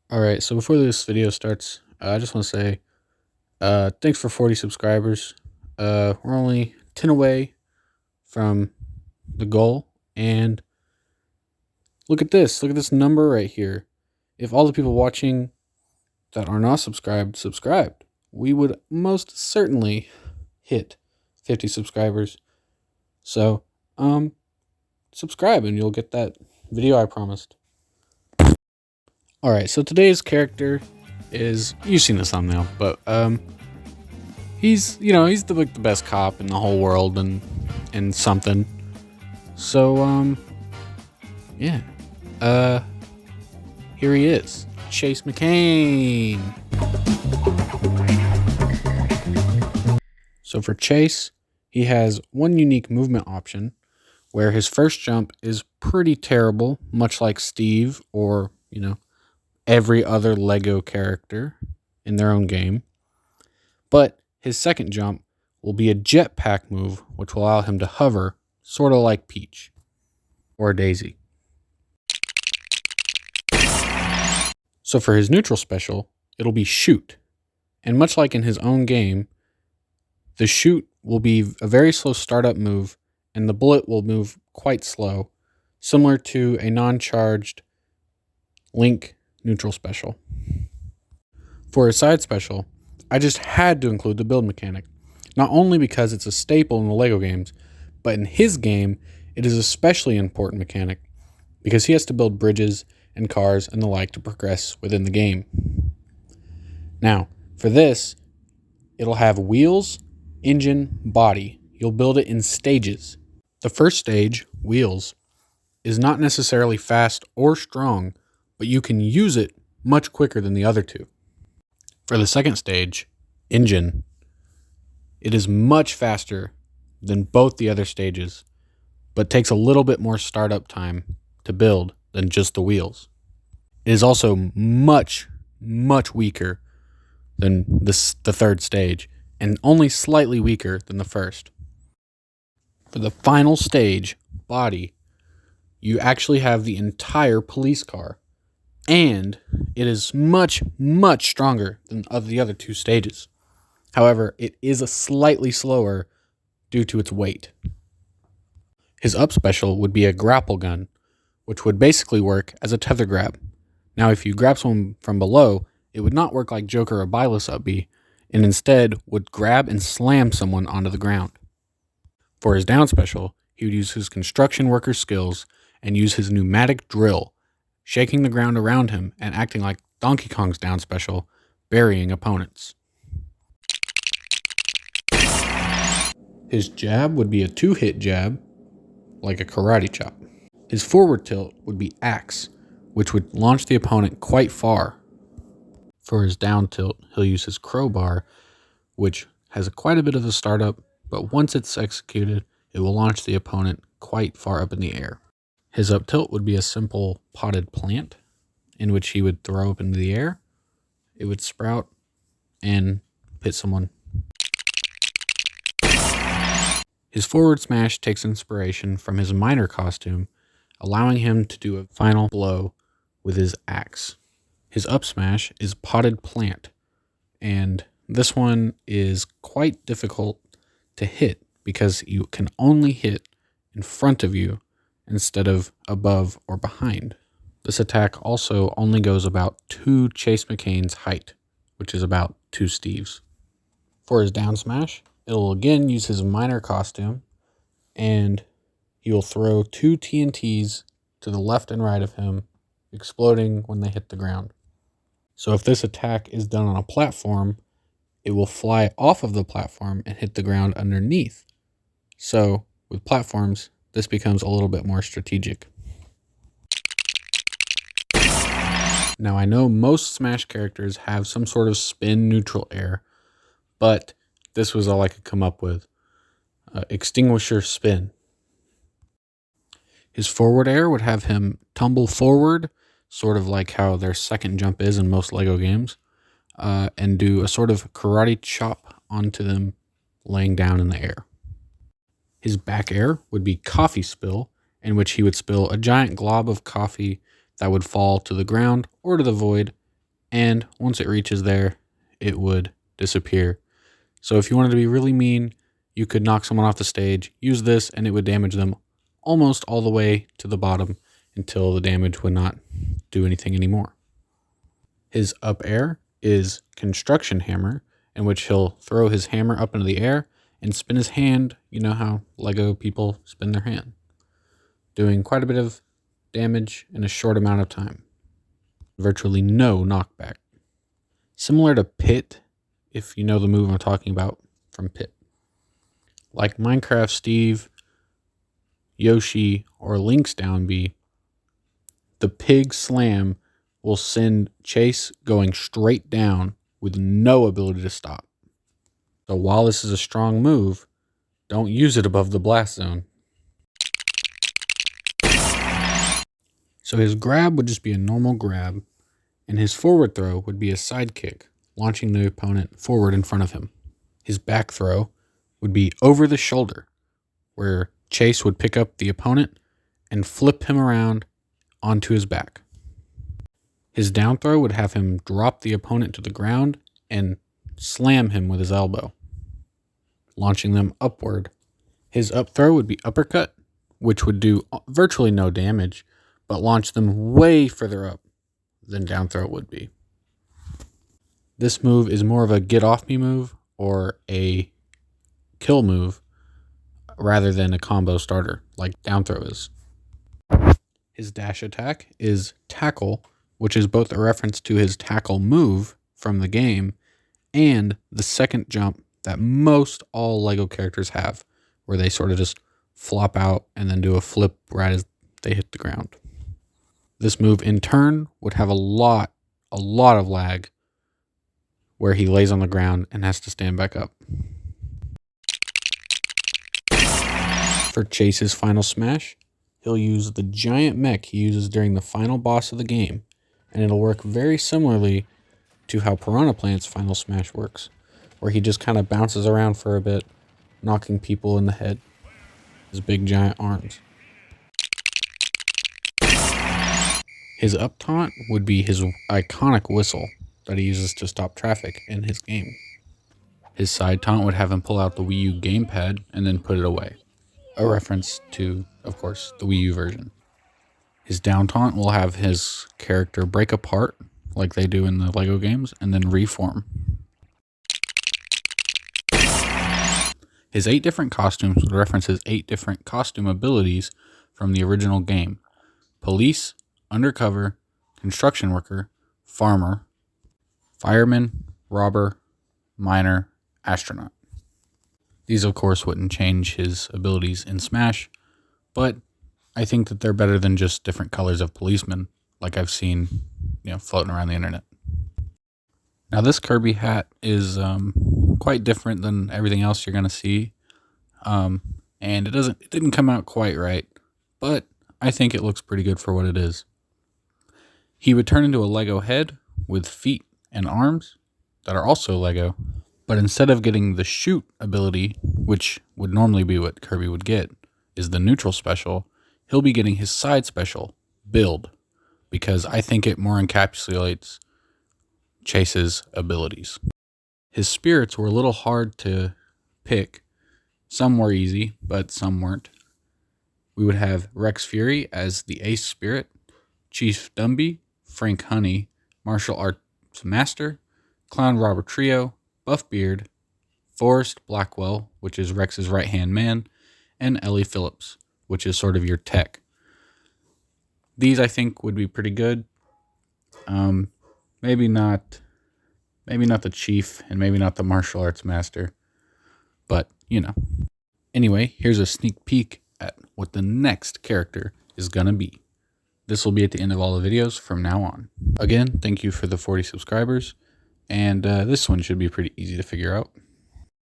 All right, so before this video starts, I just want to say thanks for 40 subscribers. We're only 10 away from the goal, and look at this. Look at this number right here. If all the people watching that are not subscribed, we would most certainly hit 50 subscribers. So, subscribe and you'll get that video I promised. All right, so today's character is, you've seen the thumbnail, but he's the best cop in the whole world and something. So yeah. Here he is. Chase McCain. So for Chase, he has one unique movement option where his first jump is pretty terrible, much like Steve or, every other Lego character in their own game. But his second jump will be a jetpack move, which will allow him to hover, sort of like Peach or Daisy. So for his neutral special, it'll be shoot. And much like in his own game, the shoot will be a very slow startup move, and the bullet will move quite slow, similar to a non-charged Link neutral special. For his side special, I just had to include the build mechanic, not only because it's a staple in the Lego games, but in his game, it is an especially important mechanic because he has to build bridges and cars and the like to progress within the game. Now, for this, it'll have wheels, engine, body. You'll build it in stages. The first stage, wheels, is not necessarily fast or strong, but you can use it much quicker than the other two. For the second stage, engine, it is much faster than both the other stages, but takes a little bit more startup time to build than just the wheels. It is also much, much weaker than the third stage, and only slightly weaker than the first. For the final stage, body, you actually have the entire police car, and it is much, much stronger than the other two stages. However, it is a slightly slower due to its weight. His up special would be a grapple gun, which would basically work as a tether grab. Now, if you grab someone from below, it would not work like Joker or Bylus up B, and instead would grab and slam someone onto the ground. For his down special, he would use his construction worker skills and use his pneumatic drill, shaking the ground around him and acting like Donkey Kong's down special, burying opponents. His jab would be a 2-hit jab, like a karate chop. His forward tilt would be axe, which would launch the opponent quite far. For his down tilt, he'll use his crowbar, which has quite a bit of a startup, but once it's executed, it will launch the opponent quite far up in the air. His up tilt would be a simple potted plant, in which he would throw up into the air. It would sprout and hit someone. His forward smash takes inspiration from his miner costume, allowing him to do a final blow with his axe. His up smash is potted plant, and this one is quite difficult to hit because you can only hit in front of you instead of above or behind. This attack also only goes about 2 Chase McCain's height, which is about 2 Steve's. For his down smash, it'll again use his miner costume, and he will throw 2 TNTs to the left and right of him, exploding when they hit the ground. So if this attack is done on a platform, it will fly off of the platform and hit the ground underneath. So with platforms, this becomes a little bit more strategic. Now, I know most Smash characters have some sort of spin neutral air, but this was all I could come up with. Extinguisher spin. His forward air would have him tumble forward, sort of like how their second jump is in most Lego games, and do a sort of karate chop onto them laying down in the air. His back air would be coffee spill, in which he would spill a giant glob of coffee that would fall to the ground or to the void and once it reaches there, it would disappear. So if you wanted to be really mean, you could knock someone off the stage, use this, and it would damage them almost all the way to the bottom until the damage would not do anything anymore. His up air is construction hammer, in which he'll throw his hammer up into the air and spin his hand. You know how Lego people spin their hand, doing quite a bit of damage in a short amount of time. Virtually no knockback. Similar to Pit, if you know the move I'm talking about from Pit. Like Minecraft Steve, Yoshi, or Link's down B, the pig slam will send Chase going straight down with no ability to stop. So while this is a strong move, don't use it above the blast zone. So his grab would just be a normal grab, and his forward throw would be a side kick, launching the opponent forward in front of him. His back throw would be over the shoulder, where Chase would pick up the opponent and flip him around onto his back. His down throw would have him drop the opponent to the ground and slam him with his elbow, launching them upward. His up throw would be uppercut, which would do virtually no damage, but launch them way further up than down throw would be. This move is more of a get off me move or a kill move rather than a combo starter like down throw is. His dash attack is tackle, which is both a reference to his tackle move from the game and the second jump that most all Lego characters have, where they sort of just flop out and then do a flip right as they hit the ground. This move in turn would have a lot of lag, where he lays on the ground and has to stand back up. For Chase's final smash, he'll use the giant mech he uses during the final boss of the game, and it'll work very similarly to how Piranha Plant's final smash works, where he just kind of bounces around for a bit, knocking people in the head. His big giant arms. His up taunt would be his iconic whistle that he uses to stop traffic in his game. His side taunt would have him pull out the Wii U gamepad and then put it away. A reference to, of course, the Wii U version. His down taunt will have his character break apart like they do in the Lego games and then reform. His 8 different costumes would reference his 8 different costume abilities from the original game. Police, undercover, construction worker, farmer, fireman, robber, miner, astronaut. These, of course, wouldn't change his abilities in Smash, but I think that they're better than just different colors of policemen, like I've seen, floating around the internet. Now, this Kirby hat is quite different than everything else you're going to see, and it didn't come out quite right, but I think it looks pretty good for what it is. He would turn into a Lego head with feet and arms that are also Lego, but instead of getting the shoot ability, which would normally be what Kirby would get, is the neutral special, he'll be getting his side special, build, because I think it more encapsulates Chase's abilities. His spirits were a little hard to pick. Some were easy, but some weren't. We would have Rex Fury as the ace spirit, Chief Dumby, Frank Honey, martial arts master, Clown Robber Trio, Buffbeard, Forrest Blackwell, which is Rex's right-hand man, and Ellie Phillips, which is sort of your tech. These, I think, would be pretty good. Maybe not the chief, and maybe not the martial arts master, but, Anyway, here's a sneak peek at what the next character is gonna be. This will be at the end of all the videos from now on. Again, thank you for the 40 subscribers, and this one should be pretty easy to figure out.